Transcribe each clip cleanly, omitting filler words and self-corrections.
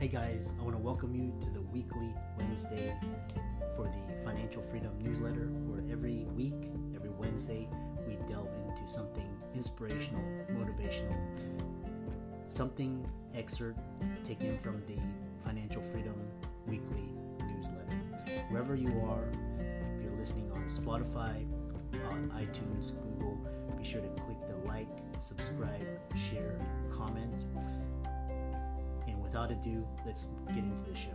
Hey guys, I want to welcome you to the weekly Wednesday for the Financial Freedom newsletter, where every week, every Wednesday, we delve into something inspirational, motivational, something excerpt taken from the Financial Freedom weekly newsletter. Wherever you are, if you're listening on Spotify, on iTunes, Google, be sure to click the like, subscribe, share, comment. And without ado, let's get into the show.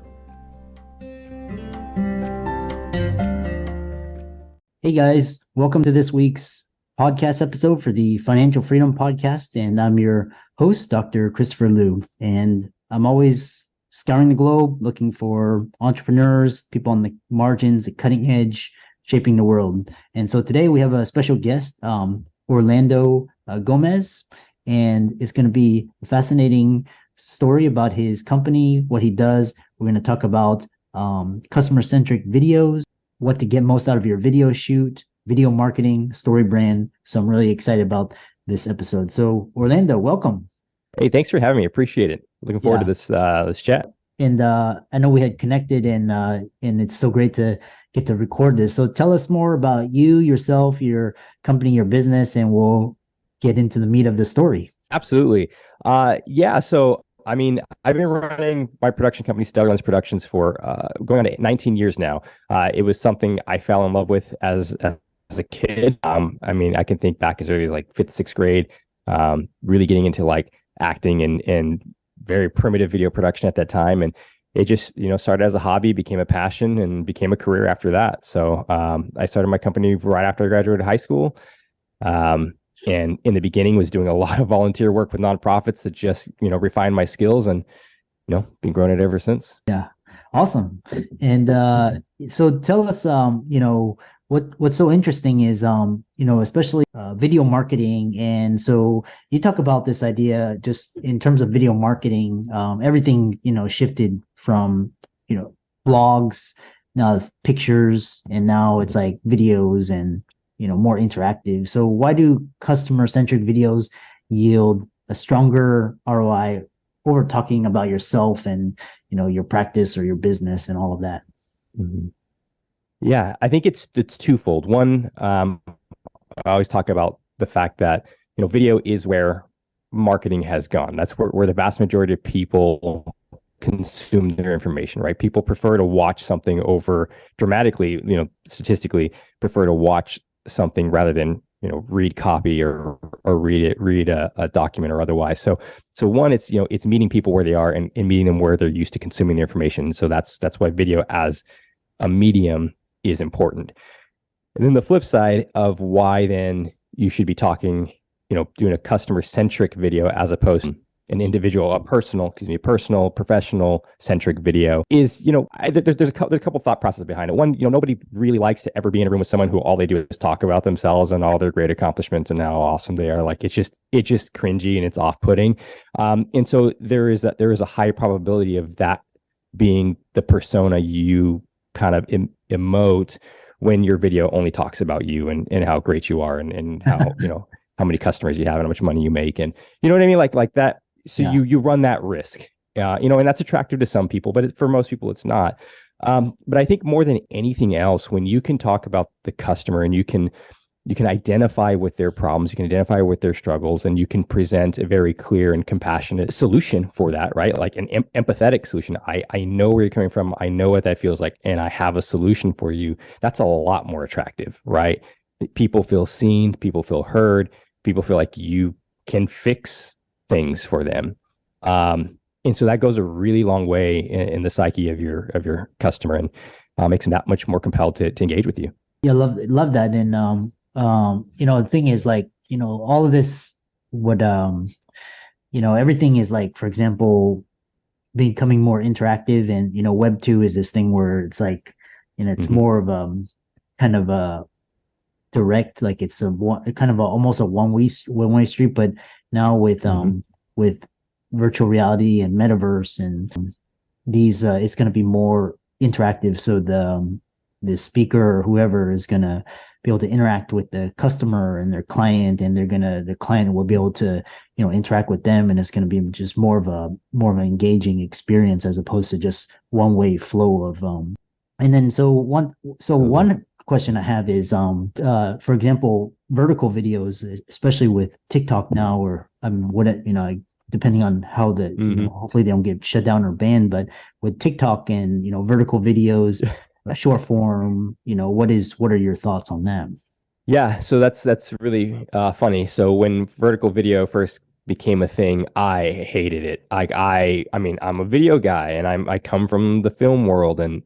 Hey guys, welcome to this week's podcast episode for the Financial Freedom Podcast. And I'm your host, Dr. Christopher Liu. And I'm always scouring the globe looking for entrepreneurs, people on the margins, the cutting edge, shaping the world. And so today we have a special guest, Orlando Gomez, and it's going to be a fascinating story about his company, what he does. We're going to talk about customer-centric videos, what to get most out of your video shoot, video marketing, story brand. So I'm really excited about this episode. So Orlando, welcome. Hey, thanks for having me. Appreciate it. Looking forward to this chat. And I know we had connected, and it's so great to get to record this. So tell us more about you, yourself, your company, your business, and we'll get into the meat of the story. Absolutely. So I mean, I've been running my production company, Stellar Lens Productions, for going on 19 years now. It was something I fell in love with as a kid. I mean, I can think back as early as like 5th, 6th grade, really getting into like acting and very primitive video production at that time. And it just, started as a hobby, became a passion, and became a career after that. So I started my company right after I graduated high school. And in the beginning was doing a lot of volunteer work with nonprofits to just, refine my skills, and, been growing it ever since. Yeah. Awesome. And so tell us, what's so interesting is, especially video marketing. And so you talk about this idea just in terms of video marketing, everything, shifted from, blogs, now pictures, and now it's like videos and, more interactive. So why do customer-centric videos yield a stronger ROI over talking about yourself and, your practice or your business and all of that? Mm-hmm. Yeah, I think it's twofold. One, I always talk about the fact that, video is where marketing has gone. That's where the vast majority of people consume their information, right? People prefer to watch something over dramatically, statistically prefer to watch something rather than read copy or read a document or otherwise. So one, it's it's meeting people where they are and meeting them where they're used to consuming the information. So that's why video as a medium is important. And then the flip side of why then you should be talking, doing a customer centric video as opposed to an individual, personal, professional centric video is, there's a couple thought processes behind it. One, nobody really likes to ever be in a room with someone who all they do is talk about themselves and all their great accomplishments and how awesome they are. Like it's just cringy and it's off-putting. And so there is a high probability of that being the persona you kind of emote when your video only talks about you and how great you are and how, how many customers you have and how much money you make. And you know what I mean? Like that. So yeah. you run that risk, and that's attractive to some people, but for most people, it's not. But I think more than anything else, when you can talk about the customer and you can identify with their problems, you can identify with their struggles, and you can present a very clear and compassionate solution for that, right? Like an empathetic solution. I know where you're coming from. I know what that feels like, and I have a solution for you. That's a lot more attractive, right? People feel seen, people feel heard, people feel like you can fix things for them. And so that goes a really long way in the psyche of your customer and makes them that much more compelled to engage with you. Yeah, love that. And the thing is, like, all of this would everything is like, for example, becoming more interactive, and Web 2 is this thing where it's like, it's mm-hmm. more of kind of a direct, like it's almost a one-way street, but now with with virtual reality and metaverse and these it's going to be more interactive. So the speaker or whoever is going to be able to interact with the customer and their client, and the client will be able to, interact with them, and it's going to be just more of an engaging experience as opposed to just one way flow of and then one question I have is for example, vertical videos, especially with TikTok now, or depending on how hopefully they don't get shut down or banned, but with TikTok and vertical videos, short form, what are your thoughts on that? Yeah, so that's really funny. So when vertical video first became a thing, I hated it. I mean, I'm a video guy, and I come from the film world, and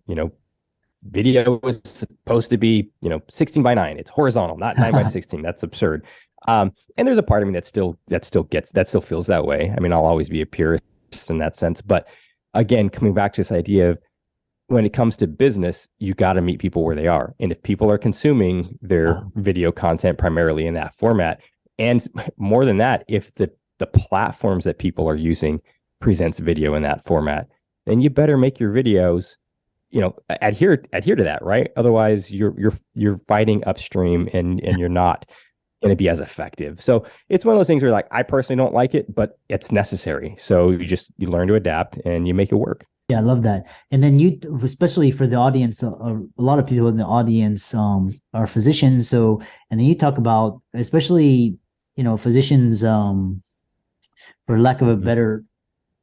video was supposed to be 16 by 9. It's horizontal, not 9 by 16. That's absurd. And there's a part of me that still feels that way. I mean, I'll always be a purist in that sense. But again, coming back to this idea of, when it comes to business, you got to meet people where they are. And if people are consuming their video content primarily in that format, and more than that, if the platforms that people are using presents video in that format, then you better make your videos, adhere to that, right? Otherwise, you're fighting upstream, and you're not going to be as effective. So it's one of those things where, like, I personally don't like it, but it's necessary. So you learn to adapt and you make it work. Yeah, I love that. And then especially for the audience, a lot of people in the audience are physicians. So, and then you talk about, especially, physicians, for lack of a better,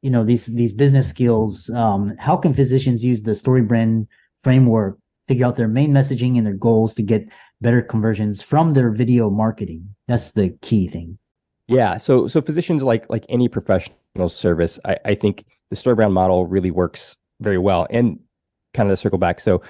these business skills. How can physicians use the story brand framework, figure out their main messaging and their goals to get better conversions from their video marketing? That's the key thing. Yeah. So physicians, like any professional service, I think the story brand model really works very well. And kind of to circle back, so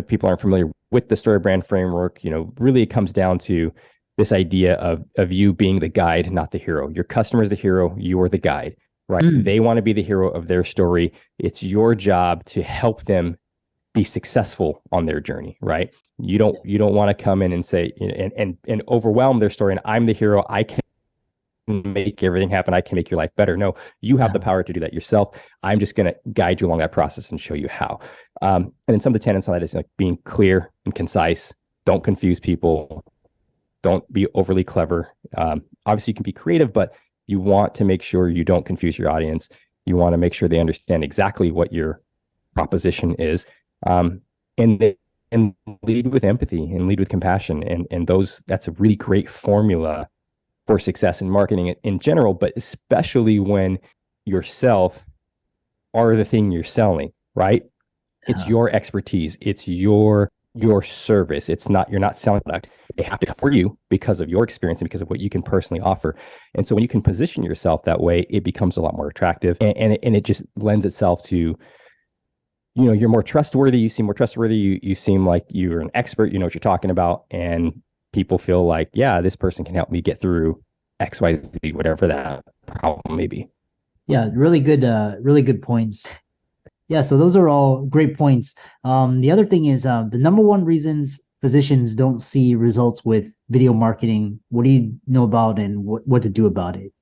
people aren't familiar with the story brand framework. Really it comes down to this idea of you being the guide, not the hero. Your customer is the hero, you're the guide, right? They want to be the hero of their story. It's your job to help them be successful on their journey, right? You don't want to come in and say and overwhelm their story, and I'm the hero, I can make everything happen, I can make your life better. No, you have the power to do that yourself. I'm just going to guide you along that process and show you how. And then some of the tenets on that is, like, being clear and concise. Don't confuse people. Don't be overly clever. Obviously, you can be creative, but you want to make sure you don't confuse your audience. You want to make sure they understand exactly what your proposition is, and lead with empathy and lead with compassion. And that's a really great formula for success in marketing in general, but especially when yourself are the thing you're selling, right? It's your expertise. It's your service. You're not selling a product. They have to come for you because of your experience and because of what you can personally offer. And so when you can position yourself that way, it becomes a lot more attractive, and it just lends itself to, you're more trustworthy. You seem more trustworthy. You seem like you're an expert. You know what you're talking about, and people feel like, yeah, this person can help me get through X, Y, Z, whatever that problem may be. Yeah, really good points. Yeah, so those are all great points. The other thing is the number one reasons physicians don't see results with video marketing. What do you know about, and what to do about it?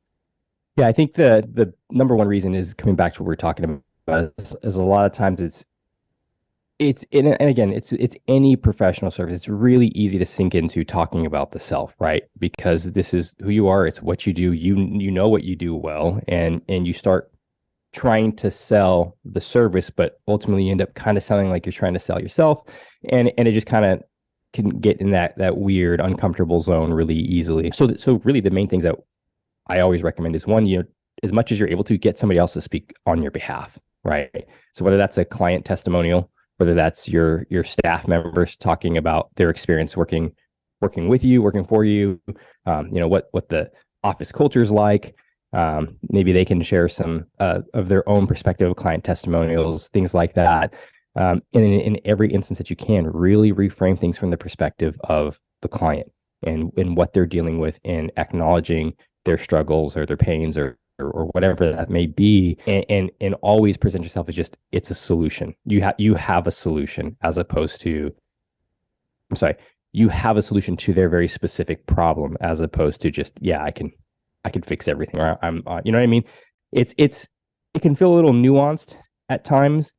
Yeah, I think the number one reason is coming back to what we're talking about. Is a lot of times it's any professional service. It's really easy to sink into talking about the self, right? Because this is who you are. It's what you do. You know what you do well, and you start trying to sell the service, but ultimately you end up kind of selling like you're trying to sell yourself, and it just kind of can get in that weird, uncomfortable zone really easily. So really, the main things that I always recommend is, one, as much as you're able to, get somebody else to speak on your behalf, right? So whether that's a client testimonial, whether that's your staff members talking about their experience working with you, working for you, what the office culture is like. Maybe they can share some of their own perspective of client testimonials, things like that. And in every instance that you can, really reframe things from the perspective of the client and what they're dealing with, in acknowledging their struggles or their pains or whatever that may be, and always present yourself as just, it's a solution. You have a solution, as opposed to, you have a solution to their very specific problem, as opposed to just, yeah, I can fix everything. Or you know what I mean? It can feel a little nuanced at times,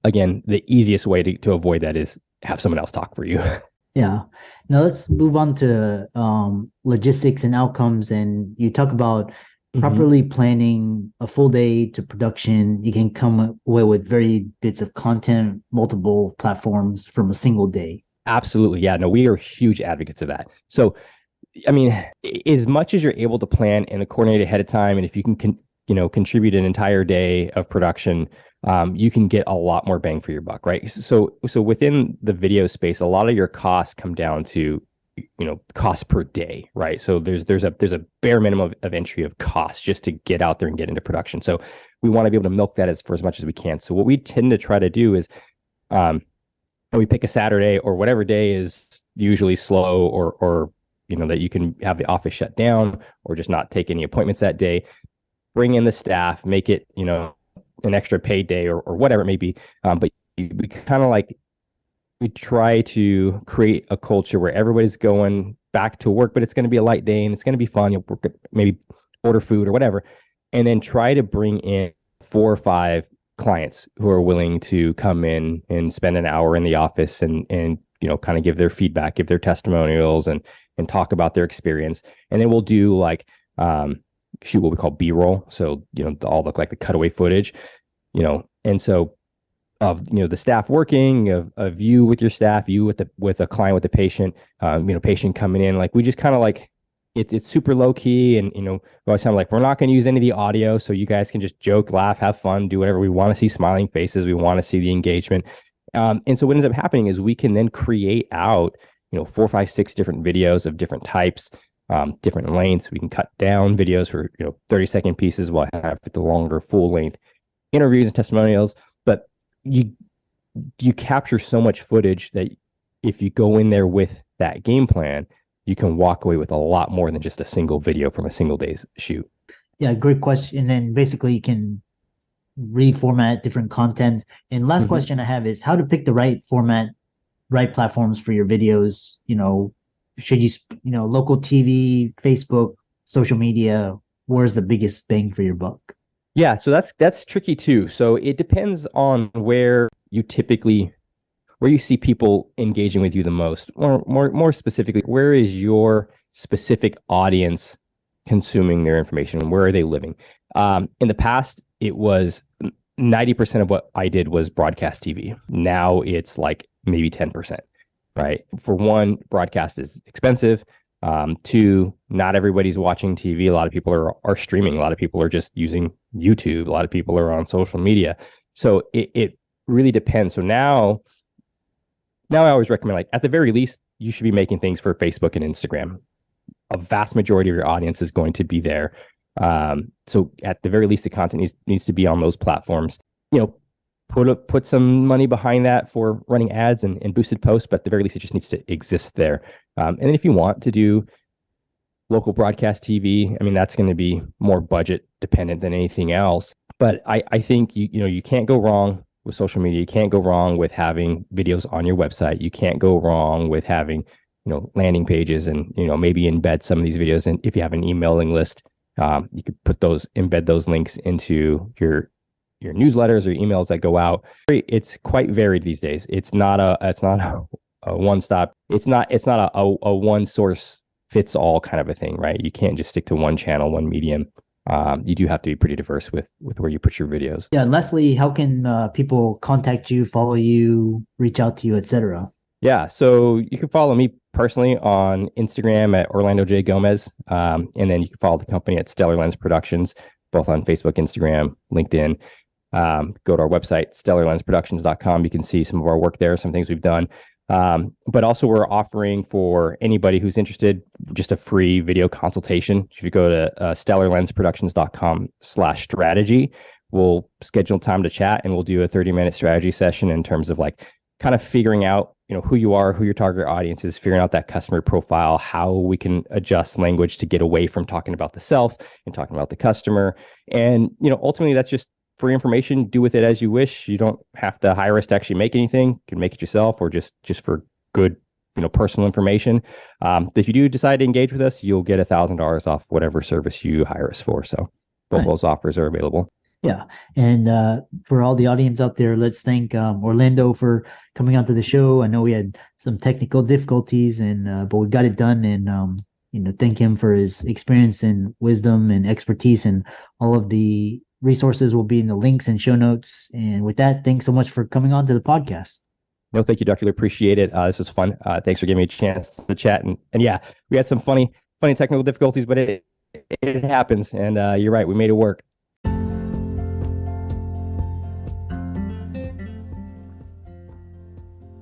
again, the easiest way to avoid that is have someone else talk for you. Yeah. Now let's move on to logistics and outcomes. And you talk about properly planning a full day to production. You can come away with very bits of content, multiple platforms from a single day. Absolutely. Yeah. No, we are huge advocates of that. So, I mean, as much as you're able to plan and coordinate ahead of time, and if you can contribute an entire day of production, you can get a lot more bang for your buck, right? So within the video space, a lot of your costs come down to, cost per day, right? So there's a bare minimum of entry of cost just to get out there and get into production. So we want to be able to milk that for as much as we can. So what we tend to try to do is, we pick a Saturday or whatever day is usually slow, or that you can have the office shut down or just not take any appointments that day. Bring in the staff, make it, an extra paid day or whatever it may be. But we kind of we try to create a culture where everybody's going back to work, but it's going to be a light day and it's going to be fun. You'll maybe order food or whatever, and then try to bring in 4 or 5 clients who are willing to come in and spend an hour in the office and kind of give their feedback, give their testimonials, and talk about their experience. And then we'll do shoot what we call B-roll. So, all look like the cutaway footage, and so of, the staff working, of you with your staff, you with a client, with a patient, patient coming in, we just kind of it's super low key. And, we always sound we're not going to use any of the audio. So you guys can just joke, laugh, have fun, do whatever. We want to see smiling faces. We want to see the engagement. And so what ends up happening is we can then create out, 4, 5, 6 different videos of different types, different lengths. We can cut down videos for 30-second pieces. We'll have the longer full length interviews and testimonials. But you capture so much footage that if you go in there with that game plan, you can walk away with a lot more than just a single video from a single day's shoot. Yeah, great question. And then basically you can reformat different content. And last question I have is how to pick the right format, right platforms for your videos. Should you, local TV, Facebook, social media, where's the biggest bang for your buck? Yeah, so that's tricky too. So it depends on where you see people engaging with you the most, or more specifically, where is your specific audience consuming their information? Where are they living? In the past, it was 90% of what I did was broadcast TV. Now it's maybe 10%, right? For one, broadcast is expensive. 2, not everybody's watching TV. A lot of people are streaming. A lot of people are just using YouTube. A lot of people are on social media. So it really depends. So now I always recommend, at the very least, you should be making things for Facebook and Instagram. A vast majority of your audience is going to be there. So at the very least, the content needs to be on those platforms. Put some money behind that for running ads and boosted posts, but at the very least, it just needs to exist there. And then if you want to do local broadcast TV, that's going to be more budget dependent than anything else. But I think you can't go wrong with social media. You can't go wrong with having videos on your website. You can't go wrong with having landing pages and maybe embed some of these videos. And if you have an emailing list, you could embed those links into your newsletters or emails that go out. It's quite varied these days. It's not a one stop. It's not a one source fits all kind of a thing, right? You can't just stick to one channel, one medium. You do have to be pretty diverse with where you put your videos. Yeah, Leslie, how can people contact you, follow you, reach out to you, etc.? Yeah, so you can follow me personally on Instagram at Orlando J. Gomez, and then you can follow the company at Stellar Lens Productions, both on Facebook, Instagram, LinkedIn. Go to our website, stellarlensproductions.com. You can see some of our work there, some things we've done. But also we're offering for anybody who's interested just a free video consultation. If you go to stellarlensproductions.com/strategy, we'll schedule time to chat and we'll do a 30-minute strategy session in terms of kind of figuring out who you are, who your target audience is, figuring out that customer profile, how we can adjust language to get away from talking about the self and talking about the customer. And ultimately that's just free information. Do with it as you wish. You don't have to hire us to actually make anything. You can make it yourself, or just for good, personal information. If you do decide to engage with us, you'll get $1,000 off whatever service you hire us for. So both those offers are available. Yeah. And for all the audience out there, let's thank Orlando for coming onto the show. I know we had some technical difficulties, and but we got it done. And thank him for his experience and wisdom and expertise. And all of the resources will be in the links and show notes. And with that, thanks so much for coming on to the podcast. No, thank you, Dr. Lou. Appreciate it. This was fun. Thanks for giving me a chance to chat. And yeah, we had some funny technical difficulties, but it happens. And you're right, we made it work.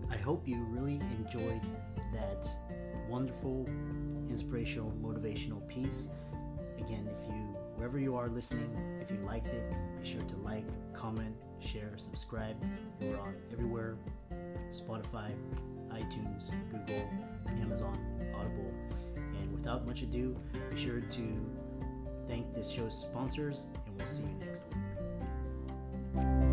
I hope you really enjoyed that wonderful, inspirational, motivational piece. Again, wherever you are listening, if you liked it, be sure to like, comment, share, subscribe. We're on everywhere: Spotify, iTunes, Google, Amazon, Audible. And without much ado, be sure to thank this show's sponsors, and we'll see you next week.